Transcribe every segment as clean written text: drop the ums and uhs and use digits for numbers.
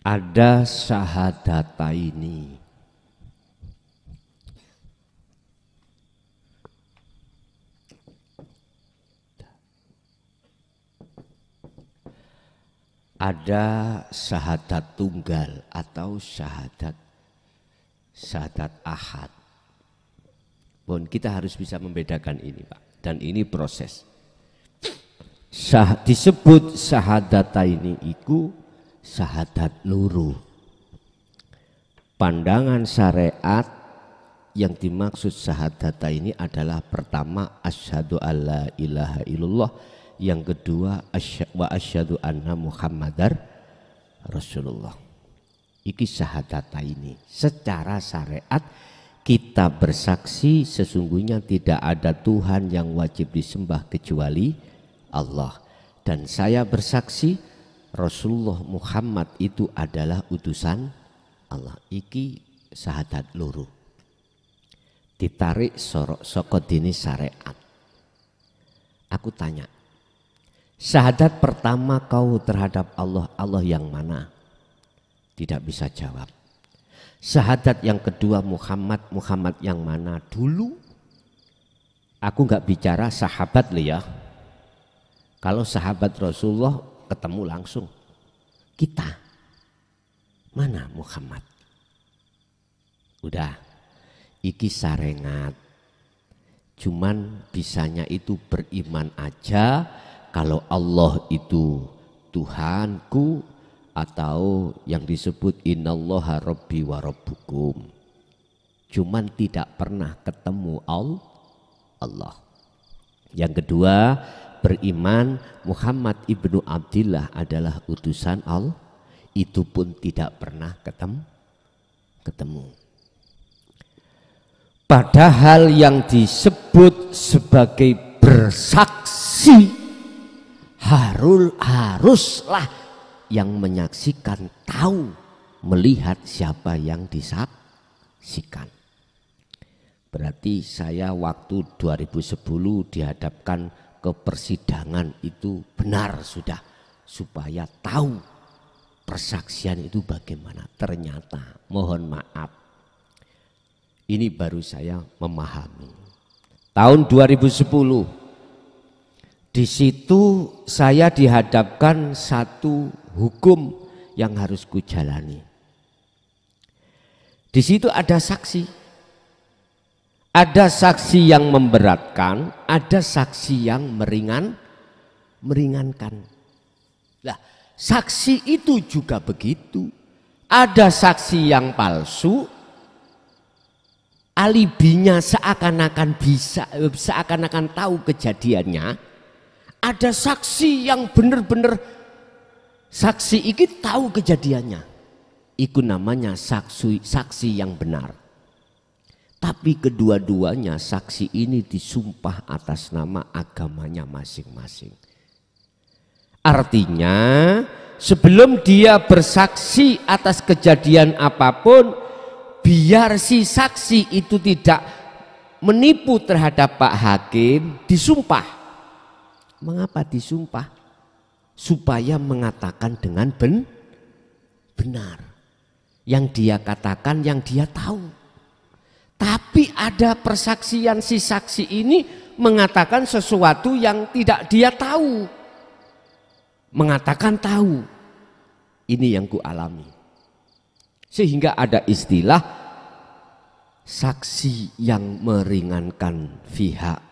Ada syahadataini. Ada syahadat tunggal atau syahadat ahad. Pun kita harus bisa membedakan ini, Pak. Dan ini proses. Disebut syahadataini iku syahadat luru. Pandangan syariat yang dimaksud syahadataini adalah pertama asyhadu alla ilaha illallah, yang kedua wa asyhadu anna muhammadar rasulullah. Iki syahadataini. Secara syariat kita bersaksi sesungguhnya tidak ada Tuhan yang wajib disembah kecuali Allah, dan saya bersaksi Rasulullah Muhammad itu adalah utusan Allah. Iki syahadat loro. Ditarik saka dini syariat. Aku tanya, syahadat pertama kau terhadap Allah, Allah yang mana? Tidak bisa jawab. Syahadat yang kedua Muhammad, Muhammad yang mana? Dulu aku nggak bicara sahabat loh ya. Kalau sahabat Rasulullah ketemu langsung. Kita mana Muhammad? Udah, iki sarengat. Cuman bisanya itu beriman aja kalau Allah itu Tuhanku, atau yang disebut innallaha rabbi wa rabbukum. Cuman tidak pernah ketemu Allah. Yang kedua, beriman Muhammad ibnu Abdillah adalah utusan Allah. Itu pun tidak pernah ketemu. Padahal yang disebut sebagai bersaksi haruslah yang menyaksikan tahu, melihat siapa yang disaksikan. Berarti saya waktu 2010 dihadapkan ke persidangan itu benar sudah, supaya tahu persaksian itu bagaimana. Ternyata mohon maaf, ini baru saya memahami. Tahun 2010 di situ saya dihadapkan satu hukum yang harus kujalani. Di situ ada saksi. Ada saksi yang memberatkan, ada saksi yang meringankan. Nah, saksi itu juga begitu. Ada saksi yang palsu, alibinya seakan-akan tahu kejadiannya. Ada saksi yang benar-benar saksi iki tahu kejadiannya. Itu namanya saksi yang benar. Tapi kedua-duanya saksi ini disumpah atas nama agamanya masing-masing. Artinya sebelum dia bersaksi atas kejadian apapun, biar si saksi itu tidak menipu terhadap Pak Hakim, disumpah. Mengapa disumpah? Supaya mengatakan dengan benar. Yang dia katakan, yang dia tahu. Tapi ada persaksian si saksi ini mengatakan sesuatu yang tidak dia tahu. Mengatakan tahu. Ini yang ku alami. Sehingga ada istilah saksi yang meringankan pihak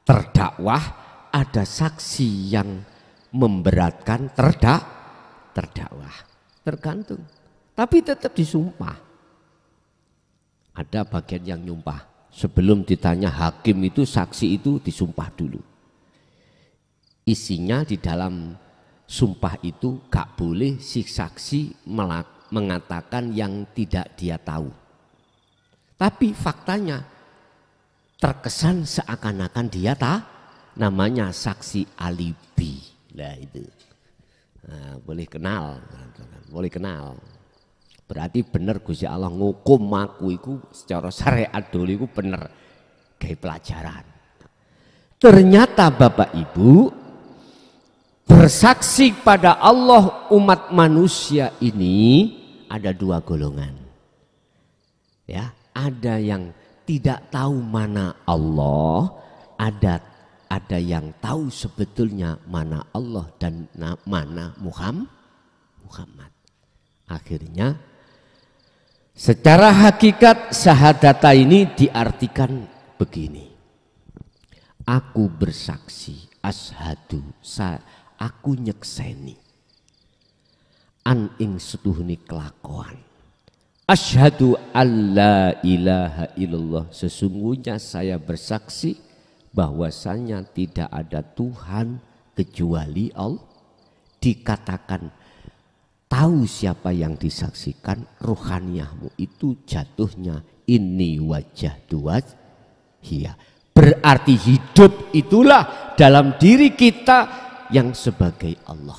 terdakwah, ada saksi yang memberatkan terdakwah. Tergantung. Tapi tetap disumpah. Ada bagian yang nyumpah. Sebelum ditanya hakim itu, saksi itu disumpah dulu. Isinya di dalam sumpah itu gak boleh si saksi mengatakan yang tidak dia tahu. Tapi faktanya terkesan seakan-akan dia namanya saksi alibi. Nah itu. Nah, boleh kenal. Berarti bener Gusti Allah ngukum aku iku secara syariat dulu iku bener kayak pelajaran. Ternyata Bapak Ibu, bersaksi pada Allah umat manusia ini ada dua golongan. Ya, ada yang tidak tahu mana Allah, ada yang tahu sebetulnya mana Allah dan mana Muhammad. Akhirnya secara hakikat syahadata ini diartikan begini. Aku bersaksi, ashadu, aku nyekseni an ing setuhni kelakuan. Asyhadu alla ilaha illallah, sesungguhnya saya bersaksi bahwasanya tidak ada Tuhan kecuali Allah. Dikatakan tahu siapa yang disaksikan, ruhaniyahmu itu jatuhnya ini wajah dua hiya. Berarti hidup itulah dalam diri kita yang sebagai Allah.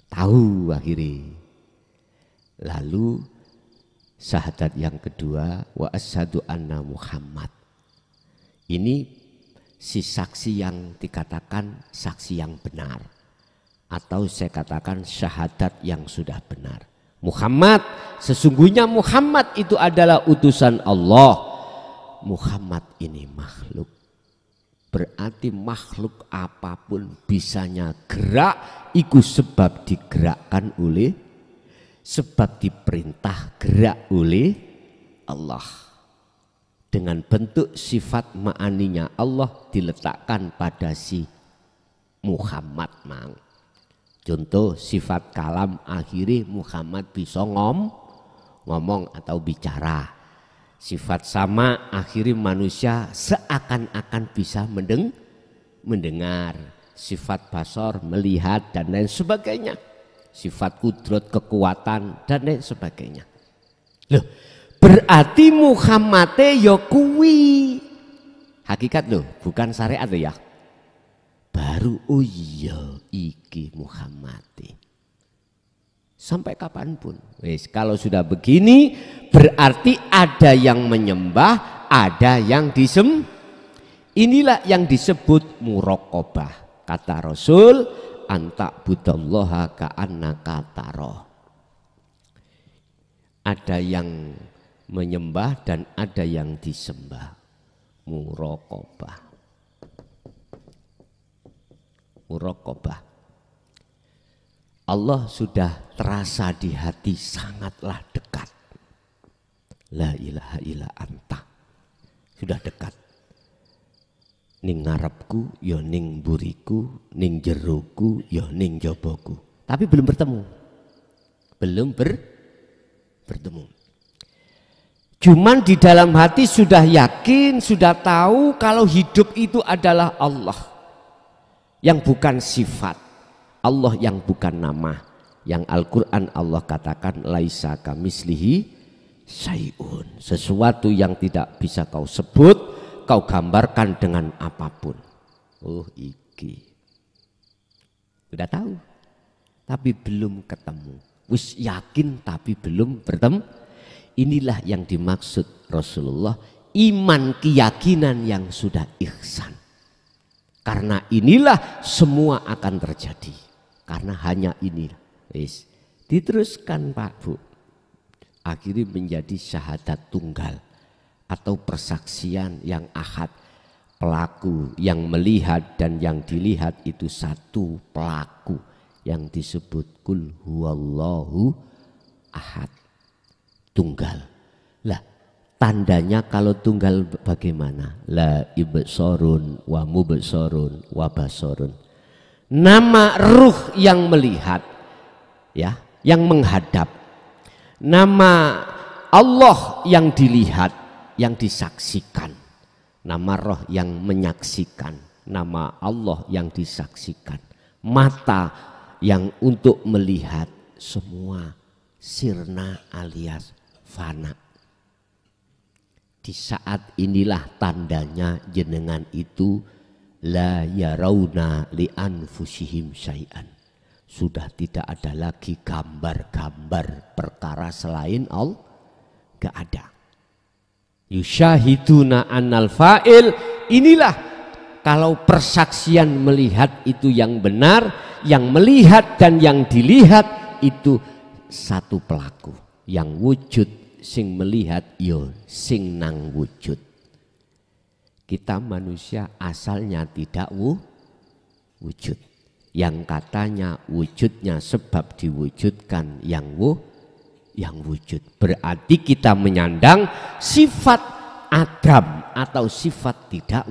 Tahu akhirnya. Lalu syahadat yang kedua, wa asyhadu anna Muhammad. Ini si saksi yang dikatakan saksi yang benar. Atau saya katakan syahadat yang sudah benar. Muhammad, sesungguhnya Muhammad itu adalah utusan Allah. Muhammad ini makhluk. Berarti makhluk apapun bisanya gerak, itu sebab digerakkan oleh, sebab diperintah gerak oleh Allah. Dengan bentuk sifat ma'aninya Allah diletakkan pada si Muhammad mang. Contoh sifat kalam akhirnya Muhammad bisa ngomong atau bicara. Sifat sama akhirnya manusia seakan-akan bisa mendengar. Sifat basor melihat dan lain sebagainya. Sifat kudrat kekuatan dan lain sebagainya. Loh, berarti Muhammad ya kuwi. Hakikat loh, bukan syariat loh ya. Baru oh iya iki Muhammad. Sampai kapanpun. Wes, kalau sudah begini berarti ada yang menyembah, ada yang Inilah yang disebut muraqabah. Kata Rasul, anta budallaha ka'annaka taro. Ada yang menyembah dan ada yang disembah. Muraqabah. Muraqabah. Allah sudah terasa di hati sangatlah dekat. La ilaha illa anta. Sudah dekat. Ning ngarepku, ya ning buriku, ning jeroku, ya ning joboku. Tapi belum bertemu. Belum bertemu. Cuman di dalam hati sudah yakin, sudah tahu kalau hidup itu adalah Allah. Yang bukan sifat. Allah yang bukan nama. Yang Al-Quran Allah katakan laisa kamislihi syai'un. Sesuatu yang tidak bisa kau sebut, kau gambarkan dengan apapun. Oh iki. Sudah tahu. Tapi belum ketemu. Wis yakin tapi belum bertemu. Inilah yang dimaksud Rasulullah. Iman keyakinan yang sudah ihsan. Karena inilah semua akan terjadi. Karena hanya ini. Wis. Diteruskan Pak Bu. Akhirnya menjadi syahadat tunggal. Atau persaksian yang ahad. Pelaku yang melihat dan yang dilihat itu satu pelaku. Yang disebut kul huwallahu ahad. Tunggal. Lah tandanya kalau tunggal bagaimana? La ibsorun wa mubsorun wa basorun. Nama ruh yang melihat, ya, yang menghadap. Nama Allah yang dilihat, yang disaksikan. Nama roh yang menyaksikan. Nama Allah yang disaksikan. Mata yang untuk melihat semua sirna alias fana. Di saat inilah tandanya jenengan itu la yarawna li anfusihim syai'an. Sudah tidak ada lagi gambar-gambar perkara selain Allah. Gak ada. Yusyahiduna annal fa'il. Inilah kalau persaksian melihat itu yang benar, yang melihat dan yang dilihat itu satu pelaku. Yang wujud sing melihat yo sing nang wujud. Kita manusia asalnya tidak wujud. Yang katanya wujudnya sebab diwujudkan yang wujud. Berarti kita menyandang sifat adam atau sifat tidak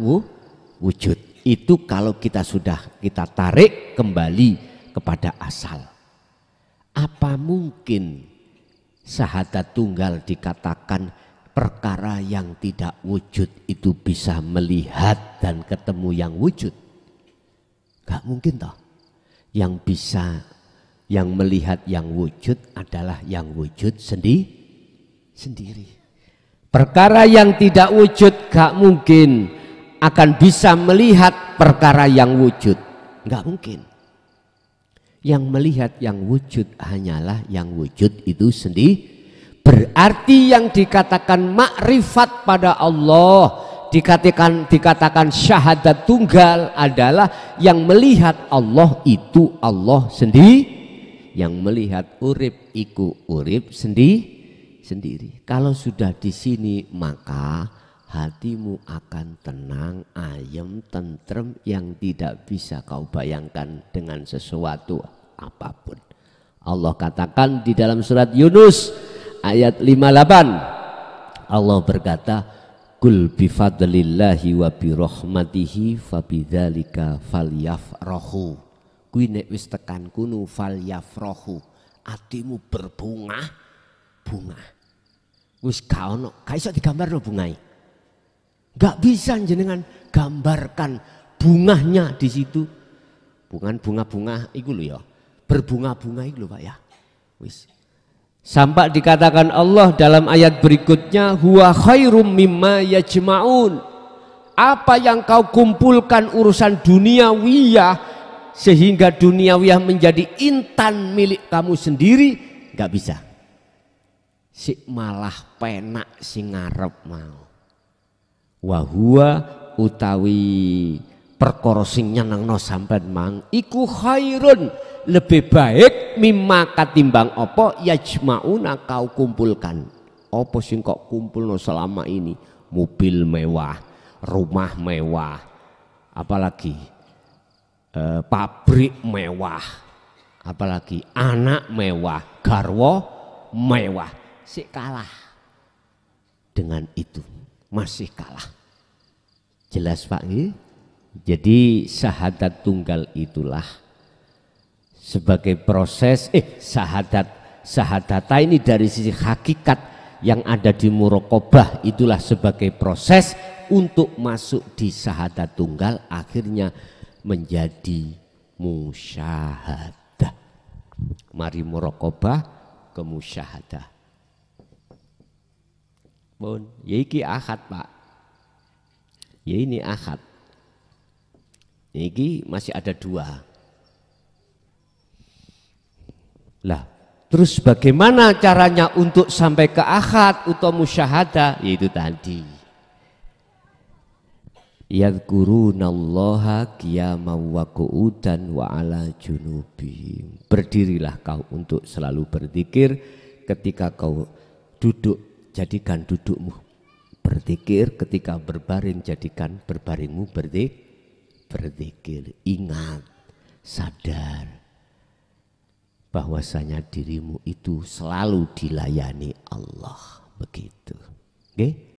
wujud. Itu kalau kita sudah kita tarik kembali kepada asal. Apa mungkin syahadat tunggal dikatakan perkara yang tidak wujud itu bisa melihat dan ketemu yang wujud? Gak mungkin toh. Yang bisa, yang melihat yang wujud adalah yang wujud sendiri. Perkara yang tidak wujud gak mungkin akan bisa melihat perkara yang wujud. Gak mungkin. Yang melihat yang wujud hanyalah yang wujud itu sendiri. Berarti yang dikatakan makrifat pada Allah, dikatakan syahadat tunggal adalah yang melihat Allah itu Allah sendiri, yang melihat urip iku urip sendiri. Kalau sudah di sini maka hatimu akan tenang, ayem, tentrem yang tidak bisa kau bayangkan dengan sesuatu apapun. Allah katakan di dalam surat Yunus ayat 58, Allah berkata, Kul bifadlillahi wa birahmatihi fabidzalika falyafrahu. Kuwi nek wis tekan kuno falyafrahu, atimu berbunga. Wis gak ono, gak iso digambarno bungae. Gak bisa jenengan gambarkan bunganya di situ. Bukan bunga-bunga iku lho ya. Berbunga-bunga iku lho Pak ya. Wis. Sampai dikatakan Allah dalam ayat berikutnya, huwa khairum mimma yajma'un. Apa yang kau kumpulkan urusan duniawiyah sehingga duniawiyah menjadi intan milik kamu sendiri, gak bisa. Si malah penak sing ngarep mau. Wa huwa utawi perkara sing nyenengno sampean mang iku khairun, lebih baik mimma katimbang apa yajmauna kau kumpulkan. Apa sing kok kumpulno selama ini? Mobil mewah, rumah mewah, apalagi pabrik mewah, apalagi anak mewah, garwa mewah. Sik kalah dengan itu, masih kalah. Jelas Pak? Jadi syahadat tunggal itulah sebagai proses syahadata ini dari sisi hakikat yang ada di muraqabah, itulah sebagai proses untuk masuk di syahadat tunggal akhirnya menjadi musyahadah. Mari muraqabah ke musyahadah. Bon, ya iki akad Pak. Ya ini akad. Ini masih ada dua. Lah, terus bagaimana caranya untuk sampai ke akad atau musyahadah? Yaitu tadi. Yadhkurunallaha qiyaman wa qu'udan wa ala junubihim. Berdirilah kau untuk selalu berzikir ketika kau duduk, jadikan dudukmu berzikir, ketika berbaring jadikan berbaringmu berzikir. Ingat, sadar bahwasanya dirimu itu selalu dilayani Allah, begitu. Oke?